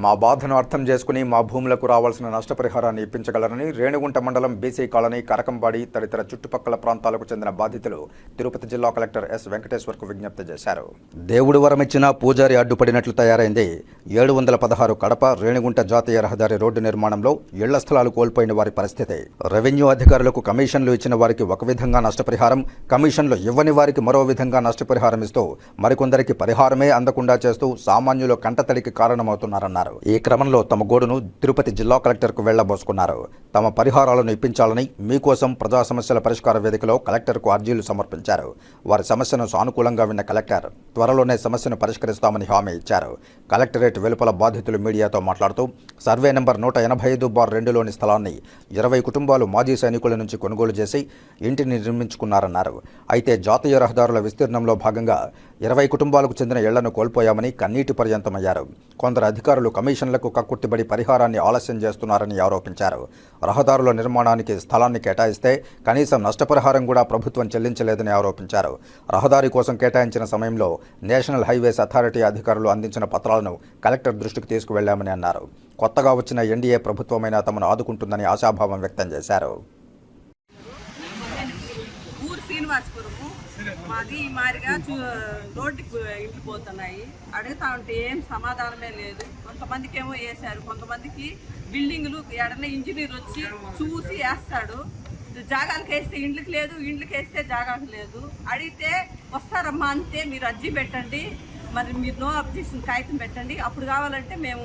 మా బాధను అర్థం చేసుకుని మా భూములకు రావాల్సిన నష్టపరిహారాన్ని ఇప్పించగలరని రేణిగుంట మండలం బీసీ కాలనీ కరకంబాడి తదితర చుట్టుపక్కల ప్రాంతాలకు చెందిన బాధితులు తిరుపతి జిల్లా కలెక్టర్ ఎస్ వెంకటేశ్వర్కు విజ్ఞప్తి చేశారు. దేవుడు వరమిచ్చిన పూజారి అడ్డుపడినట్లు తయారైంది. 716 కడప రేణిగుంట జాతీయ రహదారి రోడ్డు నిర్మాణంలో ఇళ్ల స్థలాలు కోల్పోయిన వారి పరిస్థితి. రెవెన్యూ అధికారులకు కమిషన్లు ఇచ్చిన వారికి ఒక విధంగా నష్టపరిహారం, కమిషన్లు ఇవ్వని వారికి మరో విధంగా నష్టపరిహారం ఇస్తూ మరికొందరికి పరిహారమే అందకుండా చేస్తూ సామాన్యుల కంటతడికి కారణమవుతున్నారన్నారు. ఈ క్రమంలో తమ గోడును తిరుపతి జిల్లా కలెక్టర్కు వెళ్లబోసుకున్నారు. తమ పరిహారాలను ఇప్పించాలని మీకోసం ప్రజా సమస్యల పరిష్కార వేదికలో కలెక్టర్కు అర్జీలు సమర్పించారు. వారి సమస్యను సానుకూలంగా విన్న కలెక్టర్ త్వరలోనే సమస్యను పరిష్కరిస్తామని హామీ ఇచ్చారు. కలెక్టరేట్ వెలుపల బాధితులు మీడియాతో మాట్లాడుతూ సర్వే నెంబర్ 185/2లోని స్థలాన్ని 20 కుటుంబాలు మాజీ సైనికుల నుంచి కొనుగోలు చేసి ఇంటిని నిర్మించుకున్నారన్నారు. అయితే జాతీయ రహదారుల విస్తీర్ణంలో భాగంగా 20 కుటుంబాలకు చెందిన ఇళ్లను కోల్పోయామని కన్నీటి పర్యంతమయ్యారు. కొందరు అధికారులు కమిషన్లకు కక్కుర్తిబడి పరిహారాన్ని ఆలస్యం చేస్తున్నారని ఆరోపించారు. రహదారుల నిర్మాణానికి స్థలాన్ని కేటాయిస్తే కనీసం నష్టపరిహారం కూడా ప్రభుత్వం చెల్లించలేదని ఆరోపించారు. రహదారి కోసం కేటాయించిన సమయంలో నేషనల్ హైవేస్ అథారిటీ అధికారులు అందించిన పత్రాలను కలెక్టర్ దృష్టికి తీసుకువెళ్లామని అన్నారు. కొత్తగా వచ్చిన ఎన్డీఏ ప్రభుత్వమైనా తమను ఆదుకుంటుందని ఆశాభావం వ్యక్తం చేశారు. మాది మారిగా రోడ్డుకి ఇంట్లు పోతున్నాయి. అడుగుతా ఉంటే ఏం సమాధానమే లేదు. కొంతమందికి ఏమో వేసారు, కొంతమందికి బిల్డింగులు ఎడన ఇంజనీర్ వచ్చి చూసి వేస్తాడు. జాగాలకు వేస్తే ఇండ్లకి లేదు, ఇండ్లకి వేస్తే జాగాకు లేదు. అడిగితే వస్తారమ్మా అంతే, మీరు అర్జీ పెట్టండి, మరి మీరు నో అబ్జెక్షన్ కాగితం పెట్టండి, అప్పుడు కావాలంటే మేము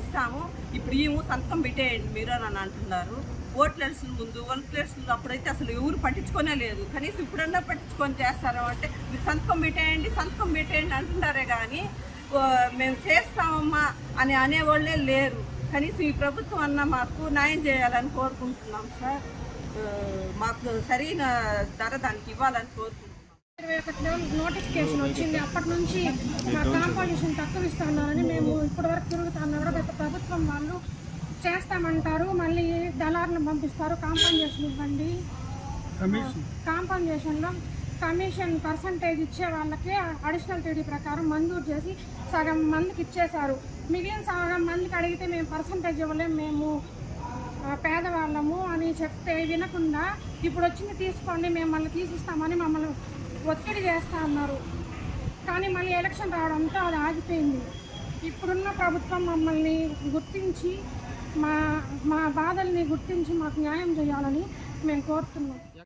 ఇస్తాము, ఇప్పుడు ఈ సంతకం పెట్టేయండి మీరు అని అంటున్నారు. ఓట్లు వేసిన ముందు ఓట్లు వేసిన అప్పుడైతే అసలు ఎవరు పట్టించుకోనే లేదు. కనీసం ఇప్పుడన్నా పట్టించుకొని చేస్తారా అంటే మీరు సంతకం పెట్టేయండి అంటున్నారే కానీ మేము చేస్తామమ్మా అని అనేవాళ్ళే లేరు. కనీసం ఈ ప్రభుత్వం అన్న మాకు న్యాయం చేయాలని కోరుకుంటున్నాం సార్. మాకు సరైన ధర దానికి ఇవ్వాలని కోరుకుంటున్నాం. 21 నోటిఫికేషన్ వచ్చింది. అప్పటి నుంచి మా కాంపోజిషన్ తక్కువ ఇస్తున్నారని మేము ఇప్పటివరకు తిరుగుతున్నా కూడా గత ప్రభుత్వం వాళ్ళు చేస్తామంటారు, మళ్ళీ దళారులను పంపిస్తారు. కాంపన్సేషన్ ఇవ్వండి, కాంపన్సేషన్లో కమిషన్ పర్సంటేజ్ ఇచ్చే వాళ్ళకి అడిషనల్ టీడీ ప్రకారం మంజూరు చేసి సగం మందికి ఇచ్చేశారు. మిగిలిన సగం మందికి అడిగితే మేము పర్సంటేజ్ ఇవ్వలేము, మేము పేదవాళ్ళము అని చెప్తే వినకుండా ఇప్పుడు వచ్చింది తీసుకోండి మేము మళ్ళీ తీసిస్తామని మమ్మల్ని ఒత్తిడి చేస్తూ ఉన్నారు. కానీ మళ్ళీ ఎలక్షన్ రావడంతో అది ఆగిపోయింది. ఇప్పుడున్న ప్రభుత్వం మమ్మల్ని గుర్తించి మా బాధల్ని గుర్తించి మాకు న్యాయం చేయాలని మేము కోరుతున్నాం.